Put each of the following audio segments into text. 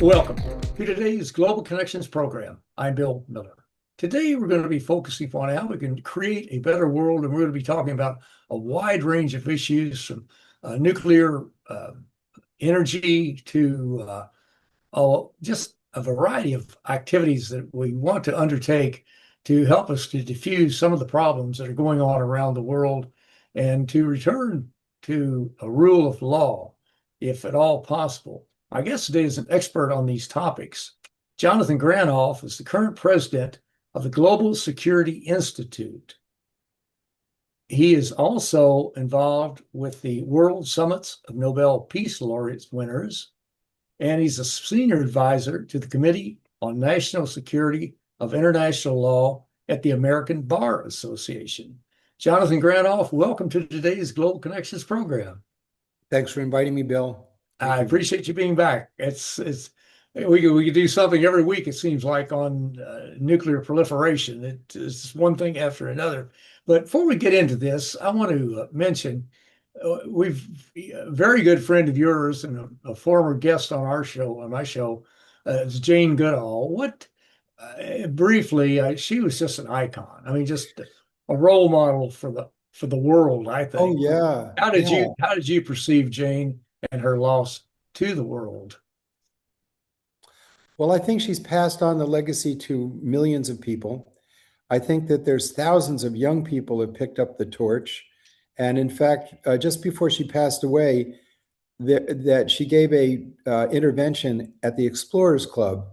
Welcome to today's Global Connections program. I'm Bill Miller. Today, we're going to be focusing on how we can create a better world, and we're going to be talking about a wide range of issues from nuclear energy to just a variety of activities that we want to undertake to help us to diffuse some of the problems that are going on around the world and to return to a rule of law, if at all possible. Our guest today is an expert on these topics. Jonathan Granoff is the current president of the Global Security Institute. He is also involved with the World Summits of Nobel Peace Laureates winners, and he's a senior advisor to the Committee on National Security of International Law at the American Bar Association. Jonathan Granoff, welcome to today's Global Connections program. Thanks for inviting me, Bill. I appreciate you being back. We could do something every week, it seems like, on nuclear proliferation. It's one thing after another. But before we get into this, I want to mention a very good friend of yours and a former guest on my show, is Jane Goodall. Briefly, she was just an icon. I mean, just a role model for the world, I think. Oh yeah. How did you perceive Jane and her loss to the world? Well, I think she's passed on the legacy to millions of people. I think that there's thousands of young people who have picked up the torch. And in fact, just before she passed away, that she gave a intervention at the Explorers Club,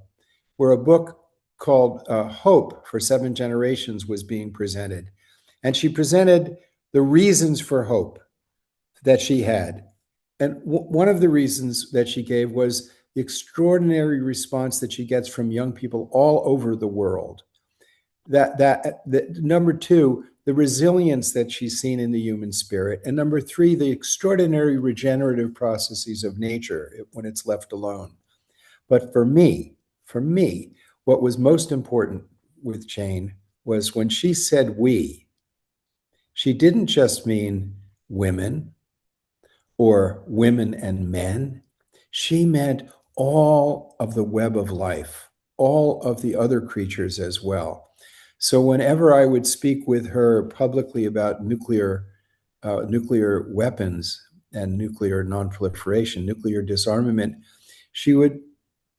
where a book called Hope for Seven Generations was being presented. And she presented the reasons for hope that she had. And one of the reasons that she gave was the extraordinary response that she gets from young people all over the world. That number two, the resilience that she's seen in the human spirit. And number three, the extraordinary regenerative processes of nature when it's left alone. But for me, what was most important with Jane was when she said we, she didn't just mean women or women and men. She meant all of the web of life, all of the other creatures as well. So whenever I would speak with her publicly about nuclear weapons and nuclear non-proliferation, nuclear disarmament, she would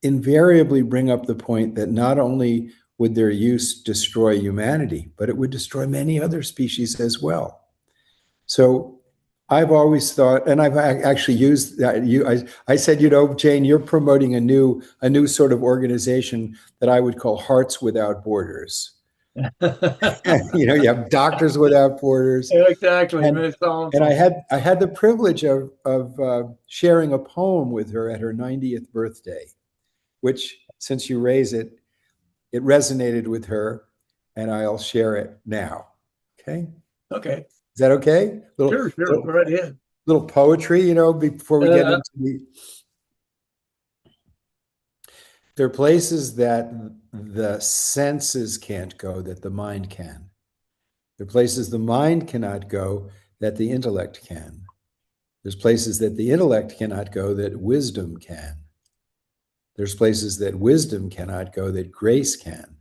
invariably bring up the point that not only would their use destroy humanity, but it would destroy many other species as well. So I've always thought, and I've actually used that. I said, Jane, you're promoting a new sort of organization that I would call Hearts Without Borders. You have Doctors Without Borders. Exactly. And I had the privilege of sharing a poem with her at her 90th birthday, which, since you raise it, it resonated with her, and I'll share it now. Okay. Okay. Is that okay? Sure. Go right ahead. Little poetry, before we get into there are places that the senses can't go that the mind can. There are places the mind cannot go that the intellect can. There's places that the intellect cannot go that wisdom can. There's places that wisdom cannot go that grace can.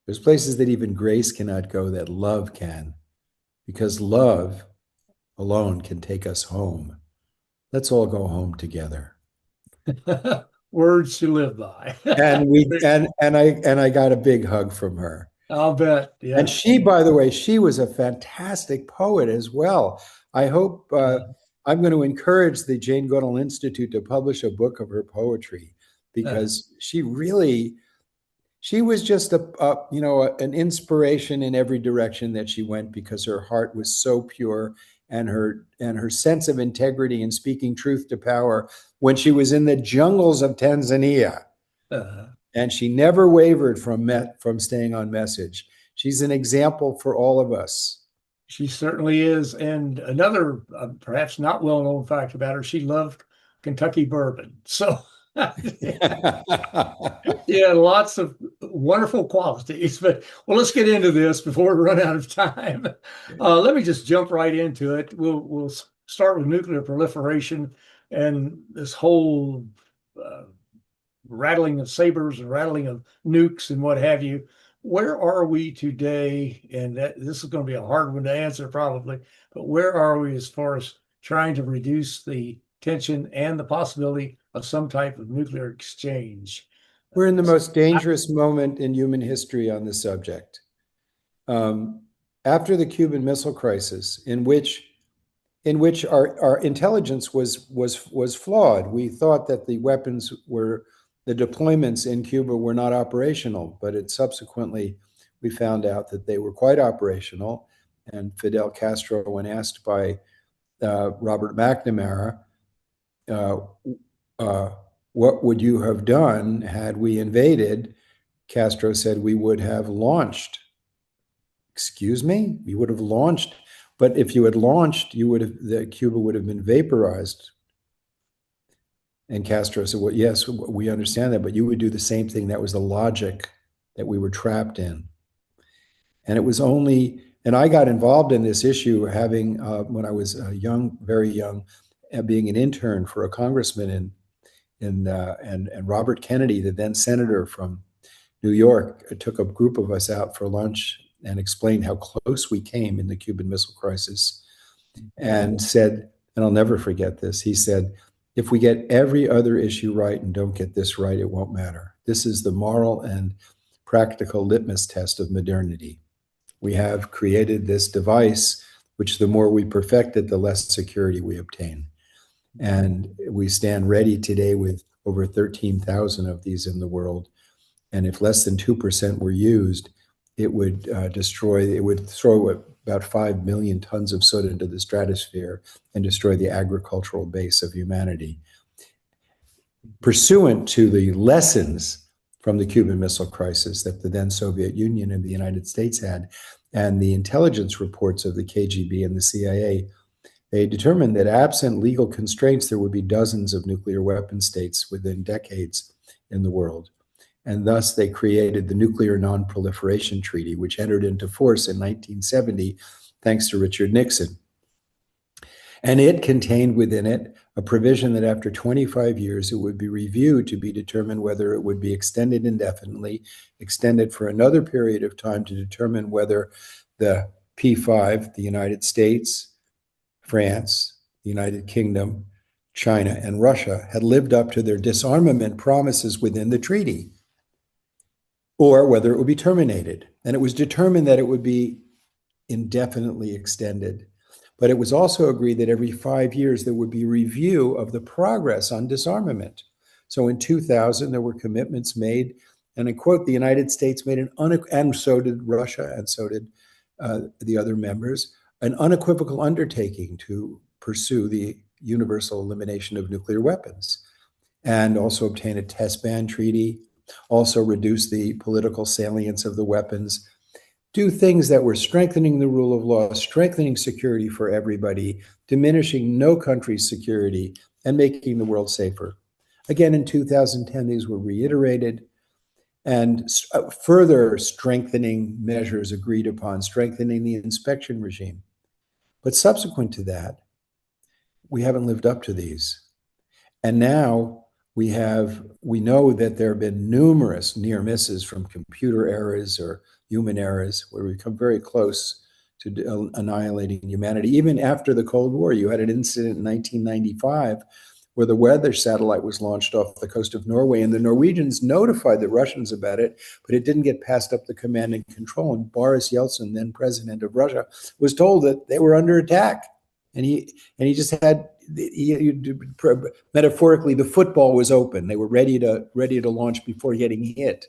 There's places that even grace cannot go that love can. Because love alone can take us home. Let's all go home together. Words to live by. and I got a big hug from her. I'll bet. Yeah. And she, by the way, she was a fantastic poet as well. I hope I'm going to encourage the Jane Goodall Institute to publish a book of her poetry, because she was just an inspiration in every direction that she went, because her heart was so pure, and her sense of integrity and speaking truth to power when she was in the jungles of Tanzania. And she never wavered from staying on message. She's an example for all of us. She certainly is. And another perhaps not well-known fact about her, she loved Kentucky bourbon. So yeah, lots of wonderful qualities. But let's get into this before we run out of time. Let me just jump right into it. We'll start with nuclear proliferation and this whole rattling of sabers and rattling of nukes and what have you. Where are we today? And this is going to be a hard one to answer probably, but where are we as far as trying to reduce the tension and the possibility of some type of nuclear exchange? We're in the most dangerous moment in human history on the subject. After the Cuban Missile Crisis, in which our intelligence was flawed. We thought that the deployments in Cuba were not operational, but subsequently we found out that they were quite operational. And Fidel Castro, when asked by Robert McNamara, what would you have done had we invaded? Castro said, we would have launched. Excuse me? We would have launched. But if you had launched, Cuba would have been vaporized. And Castro said, well, yes, we understand that, but you would do the same thing. That was the logic that we were trapped in. And it was only, and I got involved in this issue having, when I was young, very young, being an intern for a congressman and Robert Kennedy, the then senator from New York, took a group of us out for lunch and explained how close we came in the Cuban Missile Crisis, and said, and I'll never forget this, he said, if we get every other issue right and don't get this right, it won't matter. This is the moral and practical litmus test of modernity. We have created this device, which the more we perfect it, the less security we obtain. And we stand ready today with over 13,000 of these in the world. And if less than 2% were used, it would throw about 5 million tons of soot into the stratosphere and destroy the agricultural base of humanity. Pursuant to the lessons from the Cuban Missile Crisis that the then Soviet Union and the United States had, and the intelligence reports of the KGB and the CIA, they determined that absent legal constraints, there would be dozens of nuclear weapon states within decades in the world. And thus they created the Nuclear Non-Proliferation Treaty, which entered into force in 1970, thanks to Richard Nixon. And it contained within it a provision that after 25 years, it would be reviewed to be determined whether it would be extended indefinitely, extended for another period of time to determine whether the P5, the United States, France, the United Kingdom, China, and Russia had lived up to their disarmament promises within the treaty, or whether it would be terminated. And it was determined that it would be indefinitely extended. But it was also agreed that every 5 years there would be review of the progress on disarmament. So in 2000, there were commitments made, and I quote, the United States made and so did Russia, and so did the other members, an unequivocal undertaking to pursue the universal elimination of nuclear weapons, and also obtain a test ban treaty, also reduce the political salience of the weapons, do things that were strengthening the rule of law, strengthening security for everybody, diminishing no country's security, and making the world safer. Again, in 2010, these were reiterated, and further strengthening measures agreed upon, strengthening the inspection regime. But subsequent to that, we haven't lived up to these. And now we know that there have been numerous near misses from computer errors or human errors where we've come very close to annihilating humanity. Even after the Cold War, you had an incident in 1995 where the weather satellite was launched off the coast of Norway, and the Norwegians notified the Russians about it, but it didn't get passed up the command and control. And Boris Yeltsin, then president of Russia, was told that they were under attack. And he just had, metaphorically, the football was open. They were ready to launch before getting hit.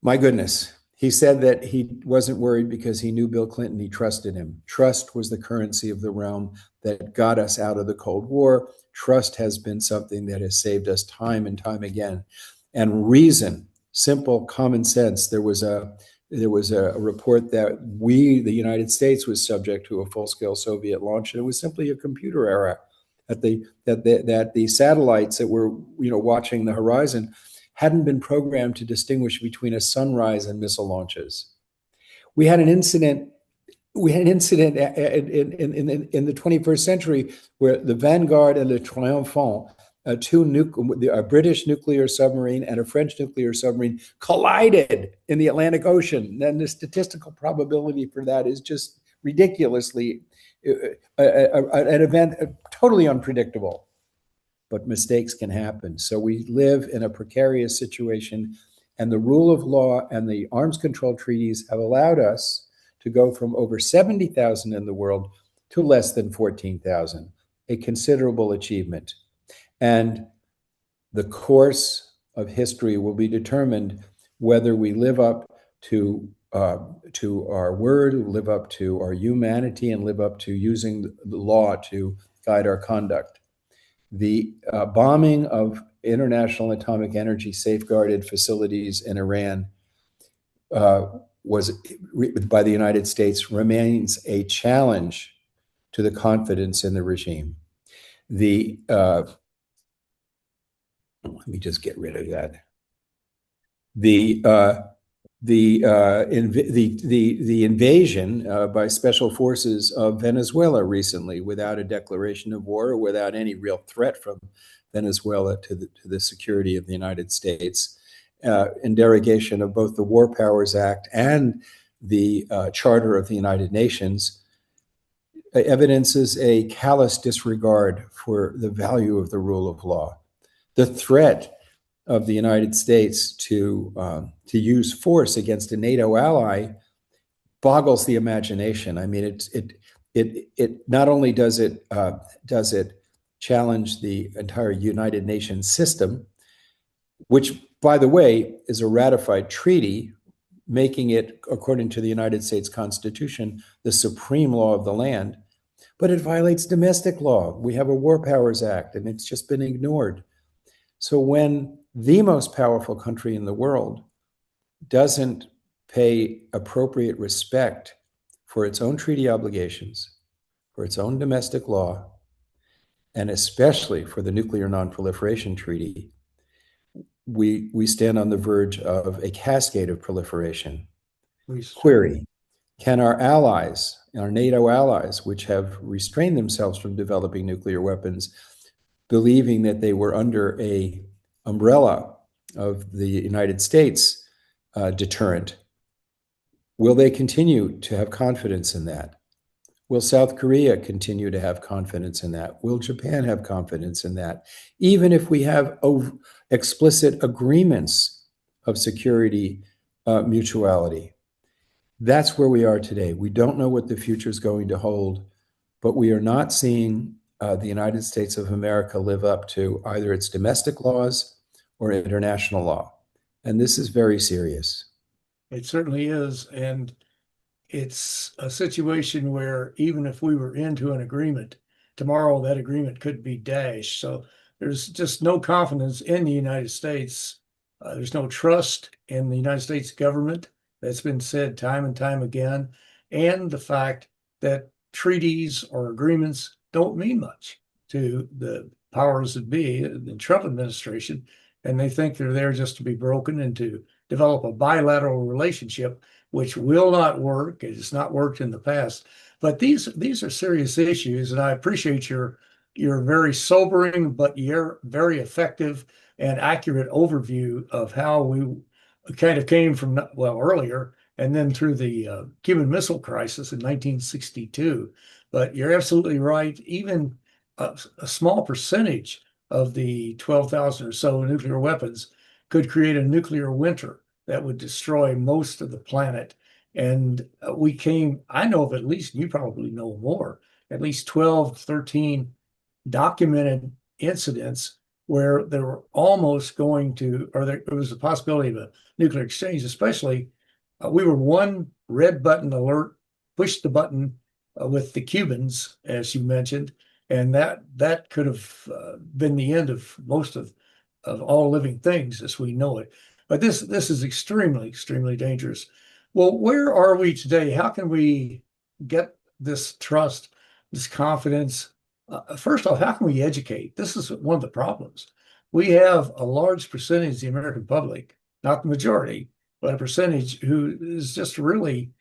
My goodness. He said that he wasn't worried because he knew Bill Clinton. He trusted him. Trust was the currency of the realm that got us out of the Cold War. Trust has been something that has saved us time and time again. And reason, simple common sense. There was a report that the United States, was subject to a full-scale Soviet launch, and it was simply a computer error. That the satellites that were watching the horizon hadn't been programmed to distinguish between a sunrise and missile launches. We had an incident in the 21st century where the Vanguard and the Triomphant a British nuclear submarine and a French nuclear submarine collided in the Atlantic Ocean, then the statistical probability for that is just ridiculously an event totally unpredictable. But mistakes can happen. So we live in a precarious situation, and the rule of law and the arms control treaties have allowed us to go from over 70,000 in the world to less than 14,000, a considerable achievement. And the course of history will be determined whether we live up to our word, live up to our humanity, and live up to using the law to guide our conduct. The bombing of international atomic energy safeguarded facilities in Iran was by the United States remains a challenge to the confidence in the regime. Let me just get rid of that. The invasion by special forces of Venezuela recently, without a declaration of war, or without any real threat from Venezuela to the security of the United States, in derogation of both the War Powers Act and the Charter of the United Nations, evidences a callous disregard for the value of the rule of law. The threat of the United States to use force against a NATO ally boggles the imagination. I mean, it not only does it challenge the entire United Nations system, which, by the way, is a ratified treaty, making it, according to the United States Constitution, the supreme law of the land, but it violates domestic law. We have a War Powers Act, and it's just been ignored. So when the most powerful country in the world doesn't pay appropriate respect for its own treaty obligations, for its own domestic law, and especially for the Nuclear Non-Proliferation Treaty, we stand on the verge of a cascade of proliferation. Query: can our allies, our NATO allies, which have restrained themselves from developing nuclear weapons, believing that they were under a umbrella of the United States deterrent, will they continue to have confidence in that? Will South Korea continue to have confidence in that? Will Japan have confidence in that? Even if we have explicit agreements of security mutuality. That's where we are today. We don't know what the future is going to hold, but we are not seeing the United States of America live up to either its domestic laws or international law. And this is very serious. It certainly is. And it's a situation where even if we were into an agreement, tomorrow that agreement could be dashed. So there's just no confidence in the United States. There's no trust in the United States government. That's been said time and time again. And the fact that treaties or agreements don't mean much to the powers that be, the Trump administration, and they think they're there just to be broken and to develop a bilateral relationship, which will not work. It has not worked in the past. But these are serious issues, and I appreciate your very sobering but your very effective and accurate overview of how we kind of came from, well, earlier and then through the Cuban Missile Crisis in 1962. But you're absolutely right. Even a small percentage of the 12,000 or so nuclear weapons could create a nuclear winter that would destroy most of the planet. And I know of at least, you probably know more, at least 12, 13 documented incidents where they were almost going to, or there was a possibility of a nuclear exchange, especially we were one red button alert, push the button with the Cubans, as you mentioned, and that could have been the end of most of all living things as we know it. But this is extremely, extremely dangerous. Well, where are we today? How can we get this trust, this confidence? First off, how can we educate? This is one of the problems. We have a large percentage of the American public, not the majority, but a percentage who is just really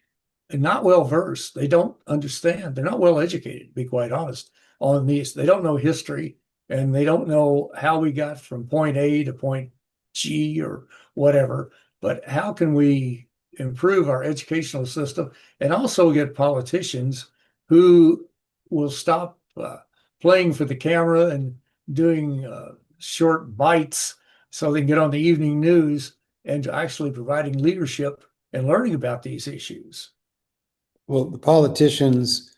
not well versed. They don't understand. They're not well educated, to be quite honest, on these. They don't know history. and they don't know how we got from point A to point G or whatever. But how can we improve our educational system and also get politicians who will stop playing for the camera and doing short bites so they can get on the evening news and actually providing leadership and learning about these issues? Well, the politicians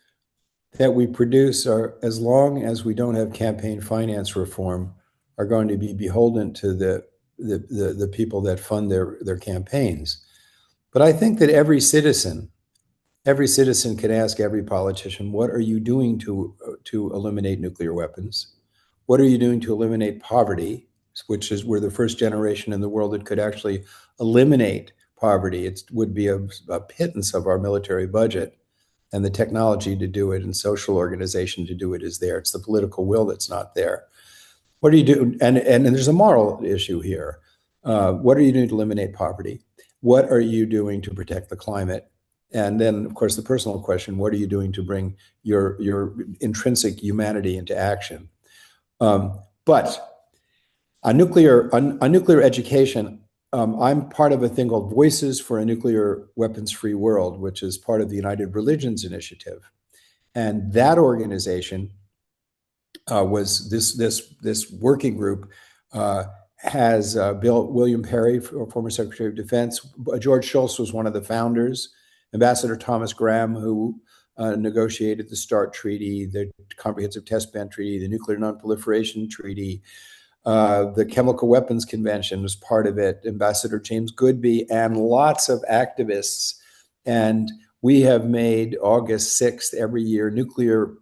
that we produce are, as long as we don't have campaign finance reform, are going to be beholden to the people that fund their campaigns. But I think that every citizen can ask every politician, what are you doing to eliminate nuclear weapons? What are you doing to eliminate poverty, which is we're the first generation in the world that could actually eliminate poverty. It would be a pittance of our military budget, and the technology to do it and social organization to do it is there. It's the political will that's not there. What do you do? And there's a moral issue here. What are you doing to eliminate poverty? What are you doing to protect the climate? And then, of course, the personal question, what are you doing to bring your intrinsic humanity into action? But on nuclear education, I'm part of a thing called Voices for a Nuclear Weapons-Free World, which is part of the United Religions Initiative. And that organization was this working group has William Perry, former Secretary of Defense. George Shultz was one of the founders. Ambassador Thomas Graham, who negotiated the START Treaty, the Comprehensive Test Ban Treaty, the Nuclear Non-Proliferation Treaty, the Chemical Weapons Convention was part of it, Ambassador James Goodby, and lots of activists. And we have made August 6th every year Nuclear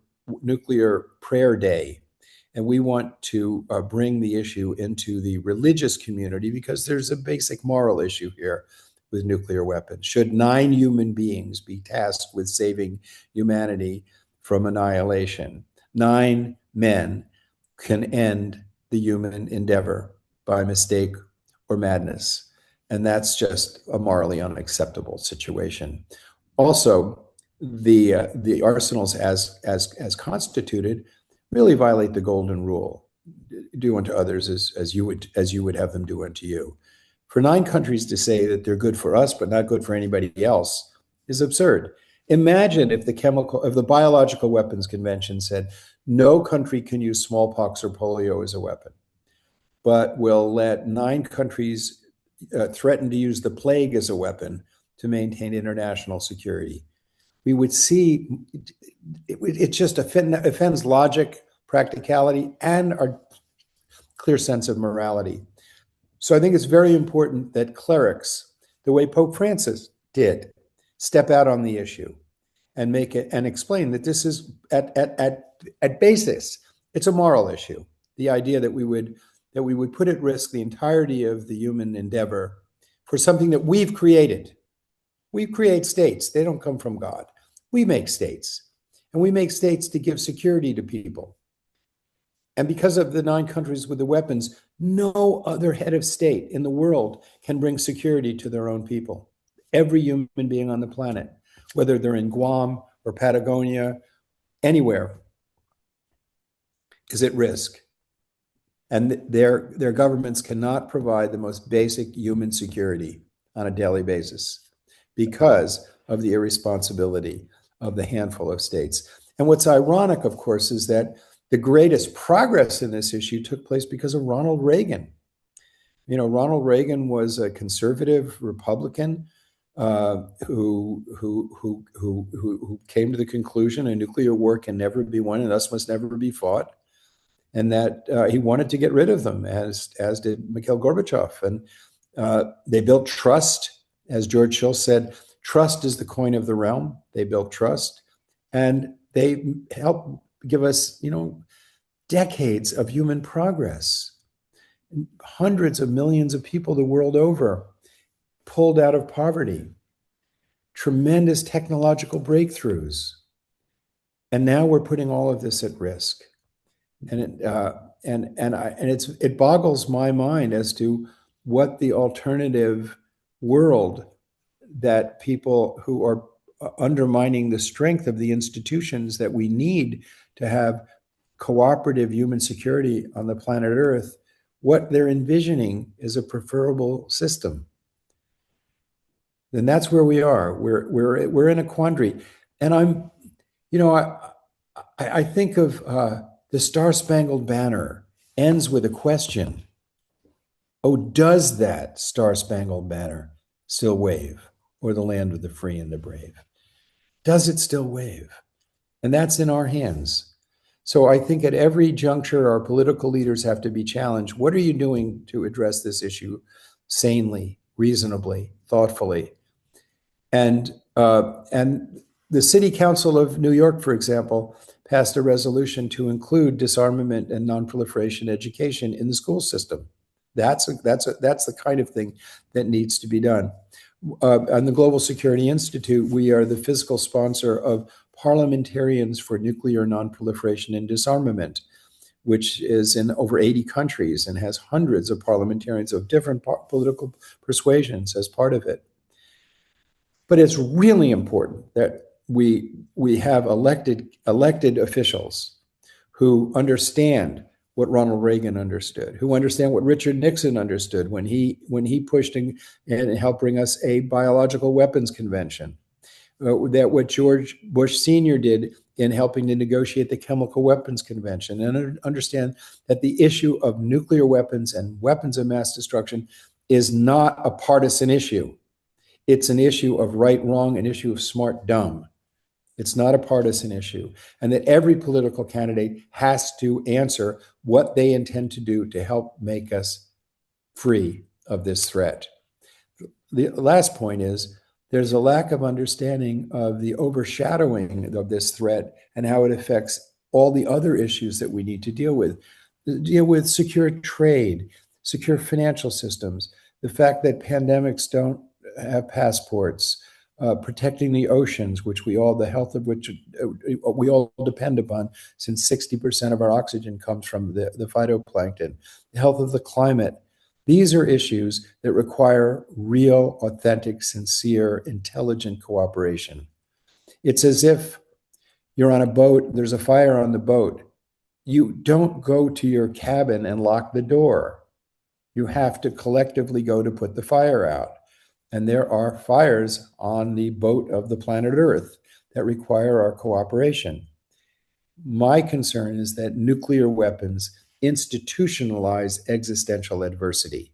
Prayer Day. And we want to bring the issue into the religious community because there's a basic moral issue here with nuclear weapons. Should 9 human beings be tasked with saving humanity from annihilation, 9 men can end the human endeavor by mistake or madness. And that's just a morally unacceptable situation. Also, the arsenals as constituted really violate the golden rule. Do unto others as you would have them do unto you. For 9 countries to say that they're good for us but not good for anybody else is absurd. Imagine if the Biological Weapons Convention said no country can use smallpox or polio as a weapon, but will let 9 countries threaten to use the plague as a weapon to maintain international security. We would see it just offends logic, practicality, and our clear sense of morality. So I think it's very important that clerics, the way Pope Francis did, step out on the issue and make it and explain that this is at basis, it's a moral issue. The idea that we would put at risk the entirety of the human endeavor for something that we've created. We create states. They don't come from God. We make states. And we make states to give security to people. And because of the 9 countries with the weapons, no other head of state in the world can bring security to their own people. Every human being on the planet, whether they're in Guam or Patagonia, anywhere, is at risk. And their governments cannot provide the most basic human security on a daily basis because of the irresponsibility of the handful of states. And what's ironic, of course, is that the greatest progress in this issue took place because of Ronald Reagan. You know, Ronald Reagan was a conservative Republican who came to the conclusion a nuclear war can never be won and thus must never be fought, and that he wanted to get rid of them, as did Mikhail Gorbachev. And they built trust, as George Shultz said. Trust is the coin of the realm. They built trust, and they helped give us, decades of human progress. Hundreds of millions of people the world over pulled out of poverty. Tremendous technological breakthroughs, and now we're putting all of this at risk. And it boggles my mind as to what the alternative world that people who are undermining the strength of the institutions that we need to have cooperative human security on the planet Earth, what they're envisioning is a preferable system. Then that's where we are. We're in a quandary. And I think of the Star-Spangled Banner ends with a question. Oh, does that Star-Spangled Banner still wave o'er the land of the free and the brave? Does it still wave? And that's in our hands. So I think at every juncture, our political leaders have to be challenged. What are you doing to address this issue sanely, reasonably, thoughtfully? And the City Council of New York, for example, passed a resolution to include disarmament and non-proliferation education in the school system. That's the kind of thing that needs to be done. On the Global Security Institute, we are the fiscal sponsor of Parliamentarians for Nuclear Non-Proliferation and Disarmament, which is in over 80 countries and has hundreds of parliamentarians of different political persuasions as part of it. But it's really important that we have elected officials who understand what Ronald Reagan understood, who understand what Richard Nixon understood when he pushed and helped bring us a biological weapons convention, that what George Bush Sr. did in helping to negotiate the Chemical Weapons Convention, and understand that the issue of nuclear weapons and weapons of mass destruction is not a partisan issue. It's an issue of right, wrong, an issue of smart, dumb. It's not a partisan issue. And that every political candidate has to answer what they intend to do to help make us free of this threat. The last point is there's a lack of understanding of the overshadowing of this threat and how it affects all the other issues that we need to deal with. Deal with secure trade, secure financial systems, the fact that pandemics don't have passports, protecting the oceans, which the health of which we all depend upon, since 60% of our oxygen comes from the phytoplankton, the health of the climate. These are issues that require real, authentic, sincere, intelligent cooperation. It's as if you're on a boat, there's a fire on the boat. You don't go to your cabin and lock the door. You have to collectively go to put the fire out. And there are fires on the boat of the planet Earth that require our cooperation. My concern is that nuclear weapons institutionalize existential adversity.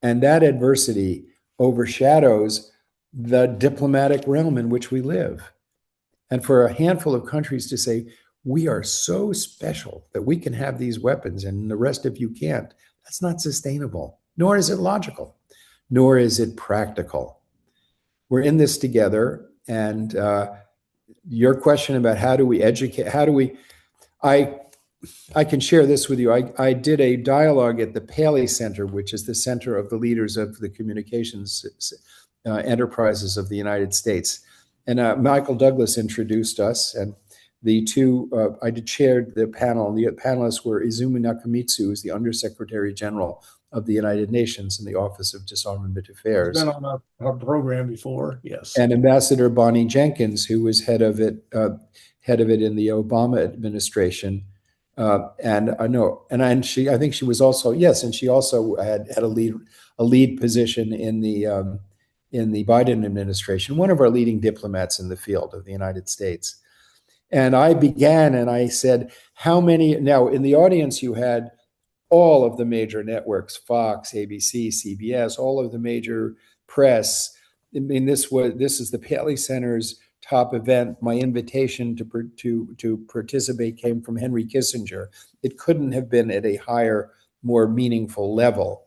And that adversity overshadows the diplomatic realm in which we live. And for a handful of countries to say, we are so special that we can have these weapons and the rest of you can't, that's not sustainable, nor is it logical, nor is it practical. We're in this together. And your question about how do we educate, I can share this with you. I did a dialogue at the Paley Center, which is the center of the leaders of the communications enterprises of the United States. And Michael Douglas introduced us, and the two, I chaired the panel. The panelists were Izumi Nakamitsu, who's the Undersecretary General of the United Nations in the Office of Disarmament Affairs. Been on our program before, yes. And Ambassador Bonnie Jenkins, who was head of it in the Obama administration. And I know, I think she was also, yes, and she also had a lead position in the Biden administration, one of our leading diplomats in the field of the United States. And I began and I said, now in the audience you had all of the major networks, Fox, ABC, CBS, all of the major press. I mean, this is the Paley Center's top event. My invitation to participate came from Henry Kissinger. It couldn't have been at a higher, more meaningful level.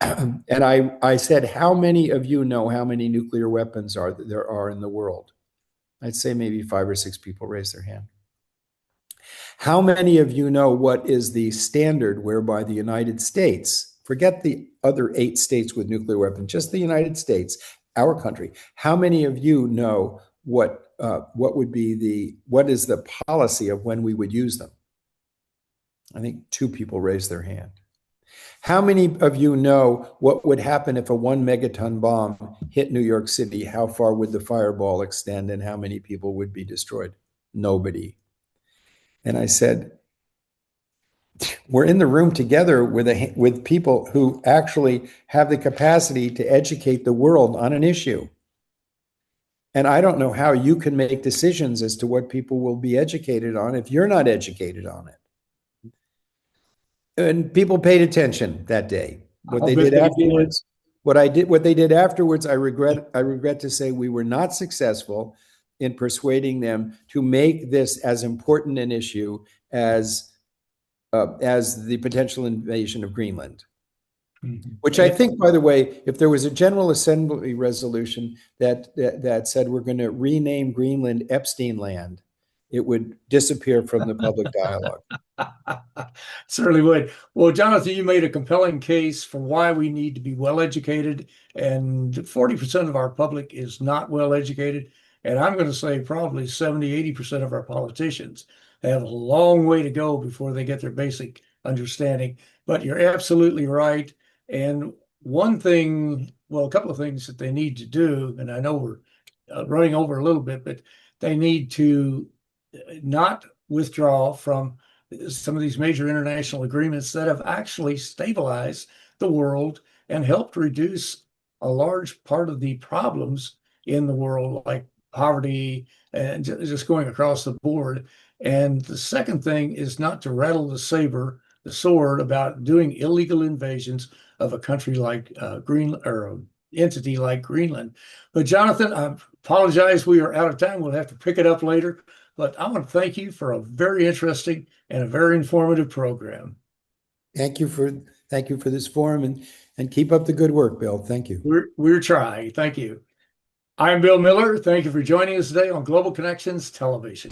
And I said, how many of you know how many nuclear weapons there are in the world? I'd say maybe 5 or 6 people raised their hand. How many of you know what is the standard whereby the United States, forget the other 8 states with nuclear weapons, just the United States, our country, how many of you know what is the policy of when we would use them? I think 2 people raised their hand. How many of you know what would happen if a 1 megaton bomb hit New York City? How far would the fireball extend and how many people would be destroyed? Nobody. And I said, we're in the room together with people who actually have the capacity to educate the world on an issue. And I don't know how you can make decisions as to what people will be educated on if you're not educated on it. And people paid attention that day. What they did afterwards, what they did afterwards, I regret to say we were not successful in persuading them to make this as important an issue as the potential invasion of Greenland. Which I think, by the way, if there was a General Assembly resolution that said we're going to rename Greenland Epstein Land, it would disappear from the public dialogue. Certainly would. Well, Jonathan, you made a compelling case for why we need to be well educated, and 40% of our public is not well educated. And I'm going to say probably 70, 80% of our politicians have a long way to go before they get their basic understanding. But you're absolutely right. And one thing, well, a couple of things that they need to do, and I know we're running over a little bit, but they need to not withdraw from some of these major international agreements that have actually stabilized the world and helped reduce a large part of the problems in the world, like poverty and just going across the board. And the second thing is not to rattle the sword about doing illegal invasions of a country like Greenland, or an entity like Greenland. But Jonathan, I apologize, we are out of time. We'll have to pick it up later. But I want to thank you for a very interesting and a very informative program. Thank you for this forum, and keep up the good work, Bill. Thank you. We're trying. Thank you. I'm Bill Miller. Thank you for joining us today on Global Connections Television.